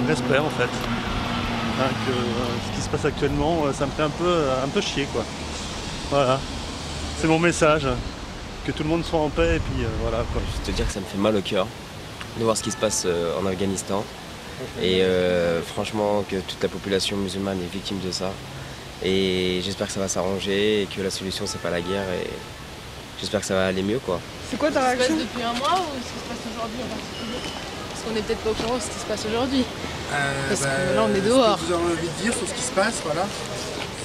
respect en fait. Hein, ce qui se passe actuellement, ça me fait un peu chier quoi. Voilà, c'est mon message. Que tout le monde soit en paix et puis voilà quoi. Je veux te dire que ça me fait mal au cœur de voir ce qui se passe en Afghanistan. Et franchement que toute la population musulmane est victime de ça. Et j'espère que ça va s'arranger et que la solution c'est pas la guerre et j'espère que ça va aller mieux quoi. C'est quoi ta réaction? Ça se passe depuis un mois ou ce qui se passe aujourd'hui en particulier? Parce qu'on n'est peut-être pas au courant de ce qui se passe aujourd'hui. Parce que là on est dehors. Ce que vous avez envie de dire sur ce qui se passe, voilà.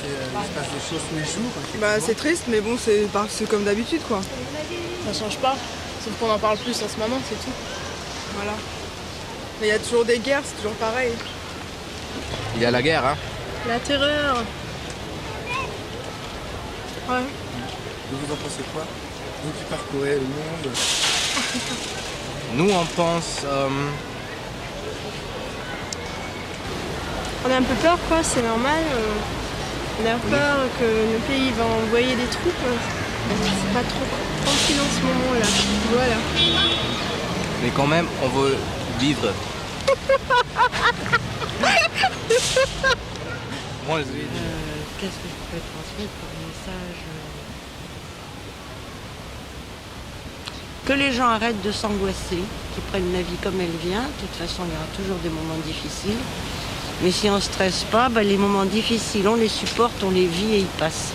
Il se passe des choses tous les jours. Bah c'est triste mais bon c'est comme d'habitude quoi. Ça change pas, sauf qu'on en parle plus en ce moment, c'est tout. Voilà. Mais il y a toujours des guerres, c'est toujours pareil. Il y a la guerre, hein. La terreur. Ouais. Vous en pensez quoi? Vous qui parcourez le monde. Nous, on pense... On a un peu peur, quoi, c'est normal. On a peur que le pays va envoyer des troupes. C'est pas trop tranquille en ce moment-là. Voilà. Mais quand même, on veut vivre. Moi, Qu'est-ce que je pourrais transmettre comme message? Que les gens arrêtent de s'angoisser, qu'ils prennent la vie comme elle vient. De toute façon, il y aura toujours des moments difficiles. Mais si on ne stresse pas, les moments difficiles, on les supporte, on les vit et ils passent.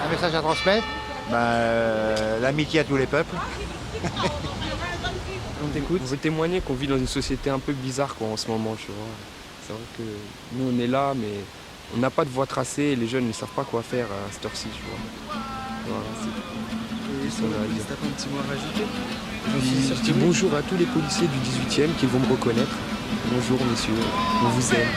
Un message à transmettre? L'amitié à tous les peuples. On t'écoute. On veut témoigner qu'on vit dans une société un peu bizarre quoi, en ce moment, tu vois. C'est vrai que nous on est là, mais on n'a pas de voie tracée et les jeunes ne savent pas quoi faire à cette heure-ci, tu vois. Voilà, c'est tout. Et si t'as pas un petit mot à rajouter? Je dis bonjour à tous les policiers du 18e qui vont me reconnaître. Bonjour messieurs, on vous aime.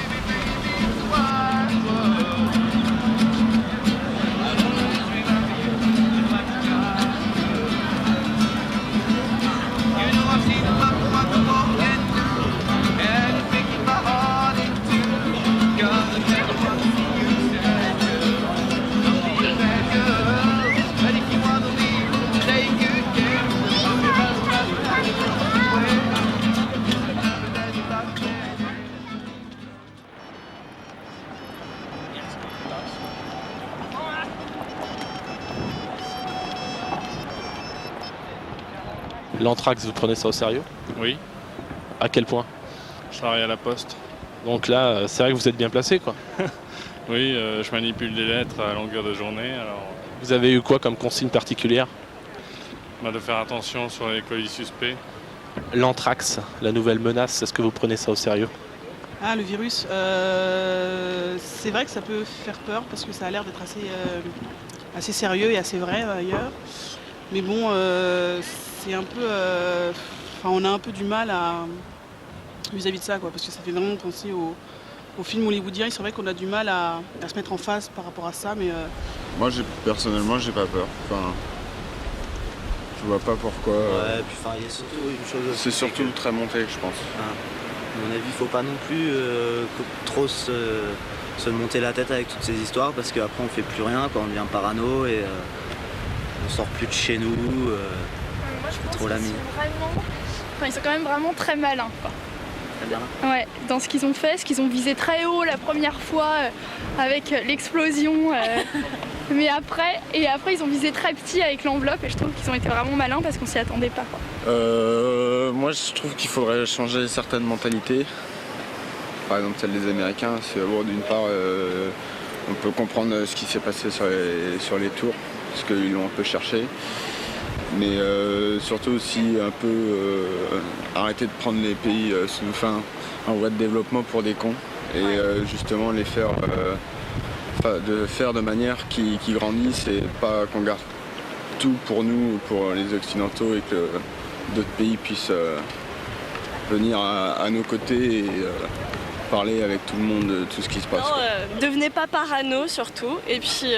L'anthrax, vous prenez ça au sérieux? Oui. À quel point? Je travaille à la poste. Donc là, c'est vrai que vous êtes bien placé, quoi. Oui, je manipule des lettres à longueur de journée. Alors... Vous avez eu quoi comme consigne particulière? De faire attention sur les colis suspects. L'anthrax, la nouvelle menace, est-ce que vous prenez ça au sérieux? Ah, le virus, c'est vrai que ça peut faire peur parce que ça a l'air d'être assez sérieux et assez vrai ailleurs. Mais bon, c'est un peu... on a un peu du mal vis-à-vis de ça, quoi, parce que ça fait vraiment penser aux films hollywoodiens. C'est vrai qu'on a du mal à se mettre en face par rapport à ça, mais... Moi, personnellement, j'ai pas peur. Enfin, je vois pas pourquoi... Ouais, puis il y a surtout une chose... C'est surtout très monté, je pense. À mon avis, faut pas non plus trop se monter la tête avec toutes ces histoires, parce qu'après, on fait plus rien, quoi, on devient parano et... on sort plus de chez nous, je fais trop l'ami. Ils sont quand même vraiment très malins, quoi. Très bien. Ouais, dans ce qu'ils ont fait, ce qu'ils ont visé très haut la première fois avec l'explosion. Mais après ils ont visé très petit avec l'enveloppe et je trouve qu'ils ont été vraiment malins parce qu'on s'y attendait pas, quoi. Moi je trouve qu'il faudrait changer certaines mentalités. Par exemple celle des Américains, c'est d'une part on peut comprendre ce qui s'est passé sur les tours. Parce qu'ils l'ont un peu cherché, mais surtout aussi un peu arrêter de prendre les pays en voie de développement pour des cons et justement les faire de manière qu'ils grandissent et pas qu'on garde tout pour nous, pour les Occidentaux et que d'autres pays puissent venir à nos côtés et parler avec tout le monde de tout ce qui se passe. Devenez pas parano surtout et puis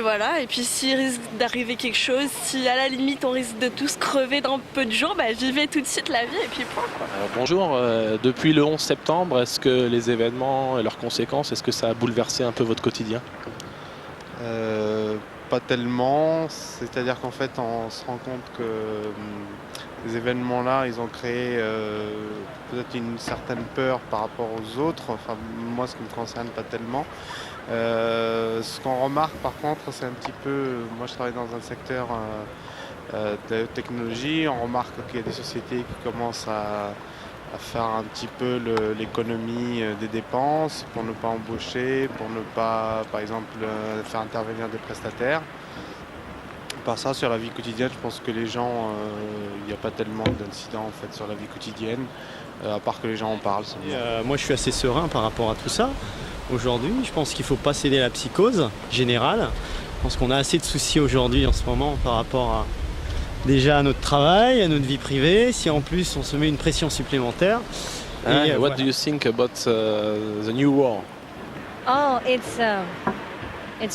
voilà, et puis s'il risque d'arriver quelque chose, si à la limite on risque de tous crever dans peu de jours, vivez tout de suite la vie et puis point, quoi. Alors, bonjour, depuis le 11 septembre, est-ce que les événements et leurs conséquences, est-ce que ça a bouleversé un peu votre quotidien? pas tellement. C'est-à-dire qu'en fait, on se rend compte que ces événements-là, ils ont créé peut-être une certaine peur par rapport aux autres. Enfin, moi, ce qui me concerne, pas tellement. Ce qu'on remarque, par contre, c'est un petit peu... Moi, je travaille dans un secteur de technologie. On remarque qu'il y a des sociétés qui commencent à faire un petit peu l'économie des dépenses pour ne pas embaucher, pour ne pas, par exemple, faire intervenir des prestataires. Par ça, sur la vie quotidienne, je pense que les gens, il n'y a pas tellement d'incidents en fait, sur la vie quotidienne, à part que les gens en parlent. Moi, je suis assez serein par rapport à tout ça. Aujourd'hui, je pense qu'il ne faut pas céder à la psychose générale. Je pense qu'on a assez de soucis aujourd'hui en ce moment par rapport à déjà à notre travail, à notre vie privée, si en plus on se met une pression supplémentaire. What do you think about the new war? Oh, it's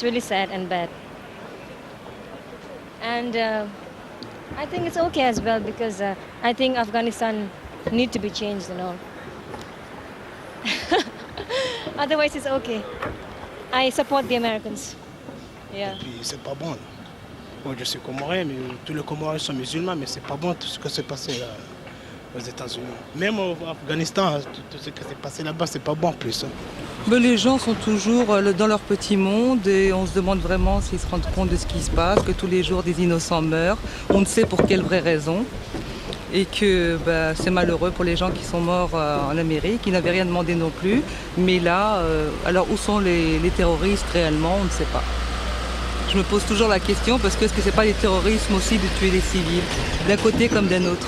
really sad and bad. And I think it's okay as well because I think Afghanistan need to be changed and all. Otherwise, it's okay. I support the Americans. Yeah. Et puis c'est pas bon. Moi, je suis comorien, mais tous les Comoriens sont musulmans, mais c'est pas bon tout ce qui s'est passé là, aux États-Unis. Même au Afghanistan, tout ce qui s'est passé là-bas, c'est pas bon en plus. Mais les gens sont toujours dans leur petit monde et on se demande vraiment s'ils se rendent compte de ce qui se passe, que tous les jours des innocents meurent. On ne sait pour quelle vraie raison. Et que c'est malheureux pour les gens qui sont morts en Amérique, qui n'avaient rien demandé non plus. Mais là, alors où sont les terroristes réellement, on ne sait pas. Je me pose toujours la question parce que est-ce que c'est pas les terrorismes aussi de tuer les civils, d'un côté comme d'un autre.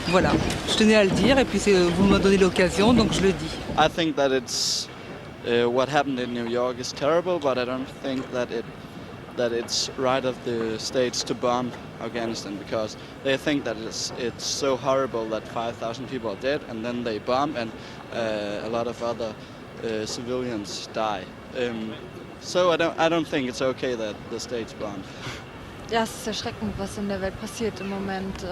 Voilà, je tenais à le dire et puis vous me donnez l'occasion donc je le dis. I think that it's what happened in New York is terrible, but I don't think that it's right of the states to bomb Afghanistan because they think that it's so horrible that 5,000 people are dead and then they bomb and a lot of other civilians die. So I don't think it's okay that the states bomb. Ja, es ist erschreckend, was in der Welt passiert im Moment.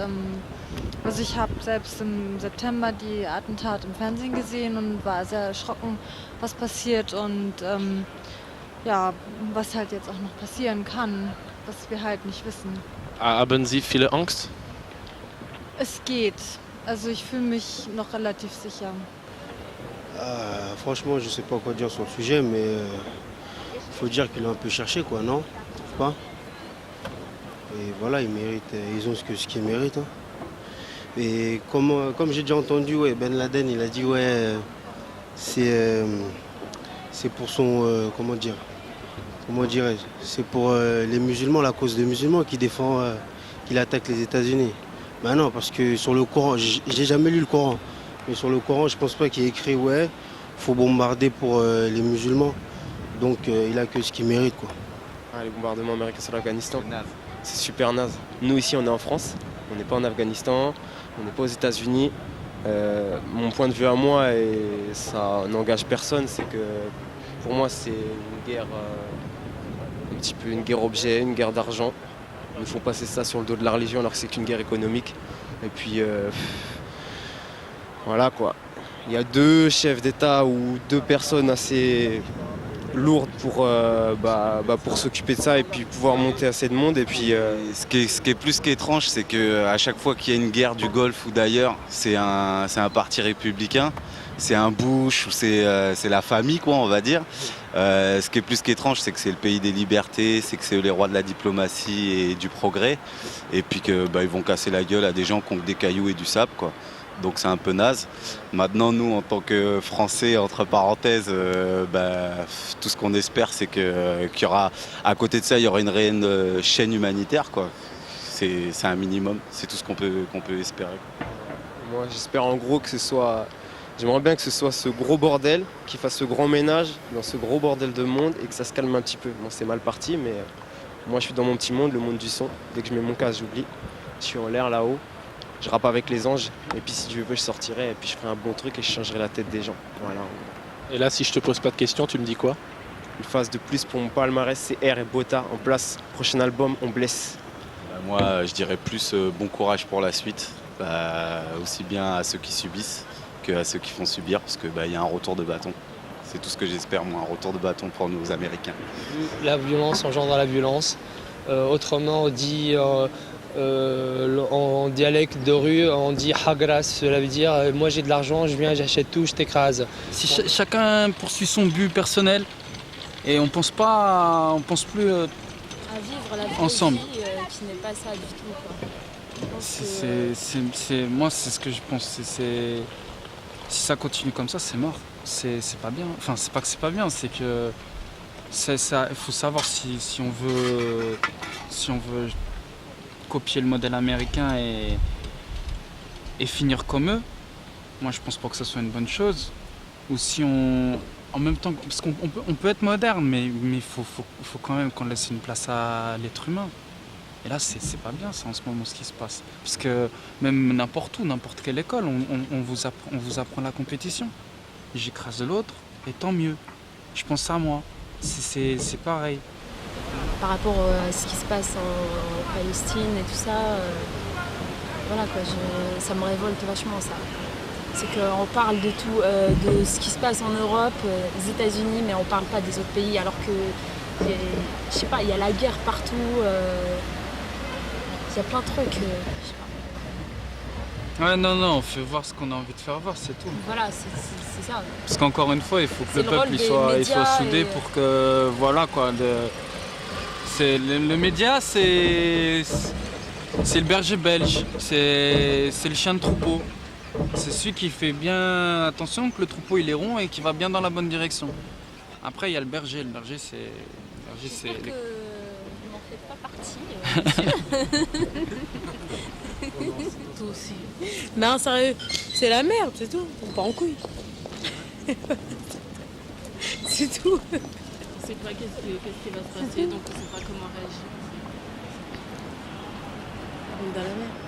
Also ich habe selbst im September die Attentate im Fernsehen gesehen und war sehr erschrocken, was passiert und ja, was halt jetzt auch noch passieren kann, was wir halt nicht wissen. Haben Sie viele Angst? Es geht. Also ich fühle mich noch relativ sicher. Franchement, je sais pas quoi dire sur le sujet, mais faut dire qu'ils l'ont un peu cherché, quoi, non? Tu trouves pas? Et voilà, ils méritent, ils ont ce qu'ils méritent. Hein. Et comme j'ai déjà entendu, ouais, Ben Laden, il a dit, ouais, c'est pour son, comment dirais-je, c'est pour les musulmans, la cause des musulmans qui défend, qu'il attaque les États-Unis. Ben non, parce que sur le Coran, j'ai jamais lu le Coran, mais sur le Coran, je pense pas qu'il y ait écrit, ouais, faut bombarder pour les musulmans. Donc il a que ce qu'il mérite, quoi. Les bombardements américains sur l'Afghanistan, c'est super naze. Nous ici on est en France, on n'est pas en Afghanistan, on n'est pas aux États-Unis. Mon point de vue à moi, et ça n'engage personne, c'est que pour moi c'est une guerre, un petit peu une guerre objet, une guerre d'argent. Ils nous font passer ça sur le dos de la religion alors que c'est qu'une guerre économique. Et puis voilà quoi. Il y a deux chefs d'État ou deux personnes assez lourde pour s'occuper de ça et puis pouvoir monter assez de monde. Et puis, ce qui est plus qu'étrange, c'est qu'à chaque fois qu'il y a une guerre du Golfe ou d'ailleurs, c'est un parti républicain, c'est un Bush ou c'est la famille, quoi, on va dire. Ce qui est plus qu'étrange, c'est que c'est le pays des libertés, c'est que c'est les rois de la diplomatie et du progrès, et puis qu'ils vont casser la gueule à des gens qui ont que des cailloux et du sable, quoi. Donc c'est un peu naze. Maintenant, nous, en tant que Français, entre parenthèses, tout ce qu'on espère, c'est qu'il y aura, à côté de ça, il y aura une réelle chaîne humanitaire, quoi. C'est un minimum, c'est tout ce qu'on peut espérer. Moi, j'espère en gros que ce soit... J'aimerais bien que ce soit ce gros bordel, qui fasse ce grand ménage dans ce gros bordel de monde et que ça se calme un petit peu. Bon, c'est mal parti, mais moi, je suis dans mon petit monde, le monde du son. Dès que je mets mon casque, j'oublie. Je suis en l'air là-haut. Je rappe avec les anges, et puis si Dieu veut, je sortirai, et puis je ferai un bon truc et je changerai la tête des gens. Voilà. Et là, si je te pose pas de questions, tu me dis quoi? Une phase de plus pour mon palmarès, c'est R et Bota en place. Prochain album, on blesse. Moi, je dirais plus bon courage pour la suite, aussi bien à ceux qui subissent qu'à ceux qui font subir, parce qu'il y a un retour de bâton. C'est tout ce que j'espère, moi, un retour de bâton pour nos Américains. La violence engendre la violence. Autrement, on dit en dialecte de rue, on dit hagras, cela veut dire moi j'ai de l'argent, je viens, j'achète tout, je t'écrase. Si chacun poursuit son but personnel et on pense plus à vivre la vie ensemble. Qui n'est pas ça du tout, quoi. Moi, c'est ce que je pense. Si ça continue comme ça, c'est mort. C'est pas bien. Enfin, c'est pas que c'est pas bien, c'est que il faut savoir si on veut copier le modèle américain et finir comme eux. Moi, je pense pas que ça soit une bonne chose. Ou si en même temps, parce qu'on peut être moderne, mais il faut quand même qu'on laisse une place à l'être humain. Et là, c'est pas bien ça en ce moment ce qui se passe. Parce que même n'importe où, n'importe quelle école, on vous apprend la compétition. J'écrase l'autre, et tant mieux. Je pense à moi. C'est pareil. Par rapport à ce qui se passe en Palestine et tout ça, voilà quoi, ça me révolte vachement ça. C'est qu'on parle de tout, de ce qui se passe en Europe, aux États-Unis, mais on parle pas des autres pays, alors que, je sais pas, il y a la guerre partout. Il y a plein de trucs. Ouais, non, on fait voir ce qu'on a envie de faire voir, c'est tout. Voilà, c'est ça. Parce qu'encore une fois, il faut que le peuple il soit soudé pour que. Voilà quoi. Le média, c'est le berger belge, c'est le chien de troupeau. C'est celui qui fait bien attention que le troupeau il est rond et qui va bien dans la bonne direction. Après, il y a le berger. Le berger, c'est. J'espère que vous n'en faites pas partie. Tout aussi. Non, sérieux, c'est la merde, c'est tout. On part en couille. C'est tout. On sait pas qu'est-ce qui va se passer, donc on sait pas comment réagir. On est dans la merde.